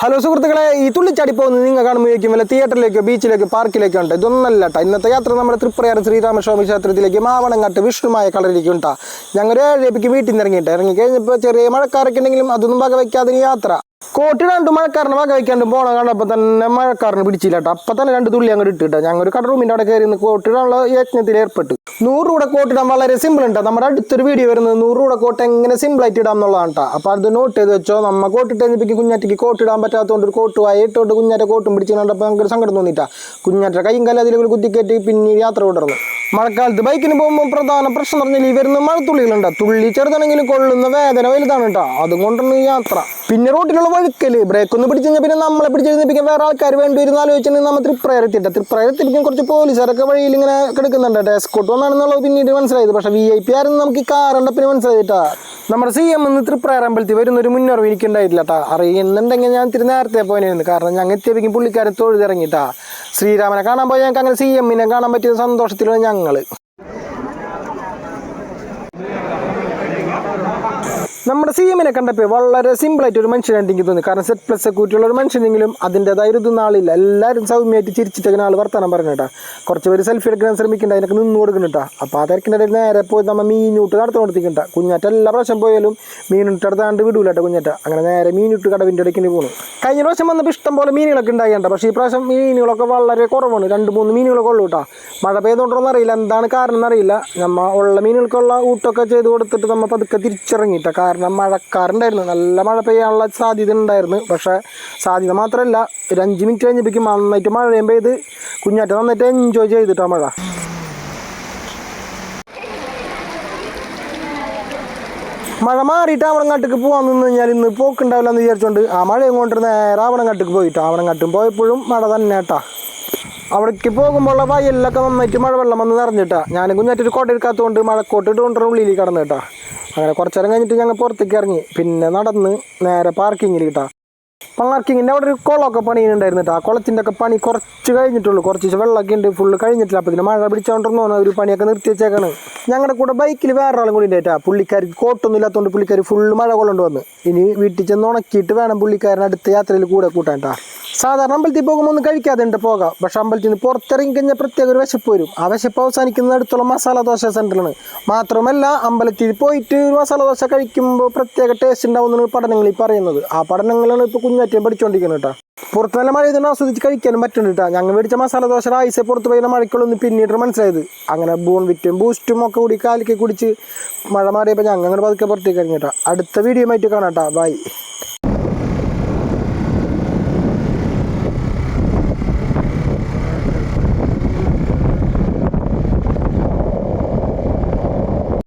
Hello സുഹൃത്തുക്കളെ, ഈ തുള്ളിച്ചാടി പോകുന്നത് നിങ്ങൾ കാണുമ്പോഴേക്കും വല്ല തിയേറ്ററിലേക്കോ ബീച്ചിലേക്കോ പാർക്കിലേക്കോ ഉണ്ട്. ഇതൊന്നല്ല കേട്ടോ. ഇന്നത്തെ യാത്ര നമ്മുടെ തൃപ്രയാർ ശ്രീരാമസ്വാമി ക്ഷേത്രത്തിലേക്ക് മാവണങ്ങാട്ട് വിഷ്ണുമായ കളരിലേക്ക് ഉണ്ടാ. ഞങ്ങൾ 7:00 വീട്ടിൽ നിന്ന് ഇറങ്ങി കഴിഞ്ഞപ്പോൾ ചെറിയ മഴക്കാരൊക്കെ ഉണ്ടെങ്കിലും അതൊന്നും വക വയ്ക്കാതെ യാത്ര. കോട്ടിടാണ്ട് മഴക്കാരനെ വക വയ്ക്കാണ്ട് പോണ കണ്ടപ്പോൾ തന്നെ മഴക്കാരന് പിടിച്ചില്ല കേട്ടോ. അപ്പം തന്നെ 2 തുള്ളി അങ്ങോട്ട് ഇട്ടിട്ടാ. ഞങ്ങൾ കട റൂമിൻ്റെ അവിടെ കയറി കോട്ടിടാനുള്ള യജ്ഞത്തിൽ ഏർപ്പെട്ടു. 100 രൂപ കോട്ടിടാൻ വളരെ സിമ്പിൾ ഉണ്ട്. നമ്മുടെ അടുത്തൊരു വീഡിയോ വരുന്നത് 100 രൂപ കോട്ട് എങ്ങനെ സിമ്പിളായിട്ട് ഇടാം എന്നുള്ളതാണ് കേട്ടോ. അപ്പോൾ അത് നോട്ട് ചെയ്ത് വെച്ചോ. നമ്മൾ കോട്ടിട്ട് കഴിഞ്ഞപ്പോൾ കുഞ്ഞാറ്റയ്ക്ക് കോട്ടിടാൻ പറ്റാത്തതുകൊണ്ട് ഒരു കോട്ടുമായി ഇട്ടോട്ട് കുഞ്ഞാറ്റ കോട്ടും പിടിച്ച് കണ്ടപ്പോൾ ഞങ്ങൾക്ക് സങ്കടം തോന്നിയിട്ടാ. കുഞ്ഞാറ്റ കൈയും കാലം അതിൽ കുത്തിക്കയറ്റി പിന്നെ യാത്ര തുടർന്നു. മഴക്കാലത്ത് ബൈക്കിന് പോകുമ്പോൾ പ്രധാന പ്രശ്നം പറഞ്ഞാൽ ഈ വരുന്ന മഴത്തുള്ളികളുണ്ട്. തുള്ളി ചെറുതാണെങ്കിലും കൊള്ളുന്ന വേദന വലുതാണ് കേട്ടോ. അതുകൊണ്ടാണ് ഈ യാത്ര. പിന്നെ റോട്ടിലുള്ള വഴുക്കല് ബ്രേക്ക് ഒന്ന് പിടിച്ചു കഴിഞ്ഞാൽ പിന്നെ നമ്മളെ പിടിച്ചെഴുന്നേപ്പിക്കാൻ വേറെ ആൾക്കാർ വേണ്ടി വരുന്ന ആലോചിച്ചിട്ടുണ്ടെങ്കിൽ നമ്മൾ തൃപ്രയാർ എത്തിപ്പിക്കും. കുറച്ച് പോലീസുകാരൊക്കെ വഴിയിൽ ഇങ്ങനെ കിടക്കുന്നുണ്ട്. എസ്കോർട്ട് വന്നാണെന്നുള്ളത് പിന്നീട് മനസ്സിലായത്. പക്ഷേ VIP ആയിരുന്നു നമുക്ക് ഈ കാറുണ്ടപ്പിന് മനസ്സിലായിട്ടാ. നമ്മുടെ CM എന്ന് തൃപ്രയാർ അമ്പലത്തിൽ വരുന്നൊരു മുന്നറിവ് എനിക്കുണ്ടായിട്ടില്ല കേട്ടോ. അറിയുന്നുണ്ടെങ്കിൽ ഞാൻ ഇത്തിരി നേരത്തെ പോയിരുന്നു. കാരണം ഞങ്ങൾ എത്തിയപ്പോഴേക്കും പുള്ളിക്കാരൻ തൊഴുതിറങ്ങിയിട്ടാ. ശ്രീരാമനെ കാണാൻ പോയി ഞങ്ങൾക്ക് അങ്ങനെ CM-നെ കാണാൻ പറ്റിയ സന്തോഷത്തിലാണ് ഞങ്ങൾ. നമ്മുടെ CM-നെ കണ്ടപ്പോൾ വളരെ സിമ്പിളായിട്ട് ഒരു മനുഷ്യനായിട്ട് എനിക്ക് തോന്നി. കാരണം സെറ്റ് പ്ലസ് സെക്യൂരിറ്റി ഉള്ള ഒരു മനുഷ്യനെങ്കിലും അതിൻ്റെതായ ഒരു നാളില്ല. എല്ലാവരും സൗമ്യമായിട്ട് ചിരിച്ചിട്ടൊക്കെ ആൾ വർത്താനം പറഞ്ഞു കേട്ടോ. കുറച്ച് പേര് സെൽഫി എടുക്കാൻ ശ്രമിക്കുന്നുണ്ട്. അതിനൊക്കെ നിന്ന് കൊടുക്കുന്നുണ്ടാ. അപ്പോൾ ആ തിരക്കിൻ്റെ ഇടയിൽ നേരെ പോയി നമ്മൾ മീനൂട്ട് നടത്തു കൊടുത്തിട്ടുണ്ട. കുഞ്ഞാറ്റ എല്ലാ പ്രാവശ്യം പോയാലും മീനിട്ട് അടുത്താണ്ട് വിടൂല കേട്ടോ കുഞ്ഞാറ്റ. അങ്ങനെ നേരെ മീനിട്ട് കടവിൻ്റെ ഇടയ്ക്ക് പോകുന്നു. കഴിഞ്ഞ പ്രാവശ്യം വന്നപ്പോൾ ഇഷ്ടം പോലെ മീനുകളൊക്കെ ഉണ്ടായിട്ടുണ്ട്. പക്ഷേ ഈ പ്രാവശ്യം മീനുകളൊക്കെ വളരെ കുറവാണ്. 2-3 മീനുകളൊക്കെ ഉള്ളൂ കേട്ടോ. മഴ പെയ്തുകൊണ്ടൊന്നും അറിയില്ല, എന്താണ് കാരണം എന്നറിയില്ല. നമ്മൾ ഉള്ള മീനുകൾക്കുള്ള ഊട്ടമൊക്കെ ചെയ്ത് കൊടുത്തിട്ട് നമ്മൾ പതുക്കെ തിരിച്ചിറങ്ങിയിട്ട. കാരണം മഴക്കാറുണ്ടായിരുന്നു, നല്ല മഴ പെയ്യാനുള്ള സാധ്യത ഉണ്ടായിരുന്നു. പക്ഷേ സാധ്യത മാത്രമല്ല, ഒരു 5 മിനിറ്റ് കഴിഞ്ഞപ്പോഴേക്കും നന്നായിട്ട് മഴയും പെയ്ത് കുഞ്ഞാറ്റ നന്നായിട്ട് എൻജോയ് ചെയ്തിട്ടാണ് മഴ. മഴ മാറിയിട്ട് ആവണങ്ങാട്ടിക്ക് പോകാൻ നിന്ന് കഴിഞ്ഞാൽ ഇന്ന് പോക്കുണ്ടാവില്ല എന്ന് വിചാരിച്ചുകൊണ്ട് ആ മഴയും കൊണ്ട് നേരെ ആവണങ്ങാട്ടിക്ക് പോയിട്ട് ആവണങ്ങാട്ടും പോയപ്പോഴും മഴ തന്നെ കേട്ടാ. അവിടേക്ക് പോകുമ്പോൾ വയലിലൊക്കെ നന്നായിട്ട് മഴവെള്ളം വന്ന് നിറഞ്ഞിട്ടാ. ഞാനും കുഞ്ഞാറ്റൊരു കോട്ട എടുക്കാത്തതുകൊണ്ട് മഴക്കോട്ട് ഇട്ടുകൊണ്ടൊരു ഉള്ളിൽ കടന്നു കേട്ടാ. അങ്ങനെ കുറച്ച് നേരം കഴിഞ്ഞിട്ട് ഞങ്ങൾ പുറത്തേക്ക് ഇറങ്ങി. പിന്നെ നടന്ന് നേരെ പാർക്കിങ്ങിൽ കിട്ടാ. പാർക്കിങ്ങിൻ്റെ അവിടെ ഒരു കുളമൊക്കെ പണിയുന്നുണ്ടായിരുന്നു കേട്ടോ. ആ കുളത്തിൻ്റെ ഒക്കെ പണി കുറച്ച് കഴിഞ്ഞിട്ടുള്ളൂ. കുറച്ച് വെള്ളമൊക്കെ ഉണ്ട്, ഫുള്ള് കഴിഞ്ഞിട്ടില്ല. അപ്പോൾ ഇതിന് മഴ പിടിച്ചോണ്ടിരുന്നോ ഒരു പണിയൊക്കെ നിർത്തി വെച്ചേക്കാണ്. ഞങ്ങളുടെ കൂടെ ബൈക്കിൽ വേറെ ആളും കൂടി ഉണ്ടായിട്ടാ. പുള്ളിക്കാർക്ക് കോട്ടൊന്നും ഇല്ലാത്തതുകൊണ്ട് പുള്ളിക്കാർ ഫുള്ള് മഴ കൊള്ളുകൊണ്ട് വന്ന്. ഇനി വീട്ടിൽ ചെന്ന് ഉണക്കിയിട്ട് വേണം പുള്ളിക്കാരൻ അടുത്ത യാത്രയിൽ കൂടെ കൂട്ടാൻ കേട്ടോ. സാധാരണ അമ്പലത്തിൽ പോകുമ്പോൾ ഒന്നും കഴിക്കാതെ ഉണ്ട് പോകാം. പക്ഷെ അമ്പലത്തിൽ നിന്ന് പുറത്തിറങ്ങി കഴിഞ്ഞാൽ പ്രത്യേക ഒരു വിശപ്പ് വരും. ആ വിശപ്പ് അവസാനിക്കുന്നത് അടുത്തുള്ള മസാല ദോശ സെൻ്ററിലാണ്. മാത്രമല്ല അമ്പലത്തിൽ പോയിട്ട് മസാല ദോശ കഴിക്കുമ്പോൾ പ്രത്യേക ടേസ്റ്റ് ഉണ്ടാവുന്ന പഠനങ്ങളിൽ പറയുന്നത്. ആ പഠനങ്ങളാണ് ഇപ്പോൾ കുഞ്ഞാറ്റയും പഠിച്ചുകൊണ്ടിരിക്കുന്നത് കേട്ടോ. പുറത്ത് നല്ല മഴ ഇതിനെ ആസ്വദിച്ച് കഴിക്കാനും പറ്റുന്നുണ്ട് കേട്ടോ. ഞങ്ങൾ മേടിച്ച മസാല ദോശ ആയിസെ പുറത്ത് പോയി മഴയ്ക്കുള്ളൊന്ന് പിന്നീട് മനസ്സിലായത്. അങ്ങനെ ബോൺവിറ്റും ബൂസ്റ്റും ഒക്കെ കൂടി കാലിക്ക് കുടിച്ച് മഴ മാറിയപ്പോൾ ഞങ്ങൾ അങ്ങനെ പതുക്കെ പുറത്തേക്ക് ഇറങ്ങി കേട്ടോ. അടുത്ത വീഡിയോ ആയിട്ട് കാണാം കേട്ടോ. ബൈ.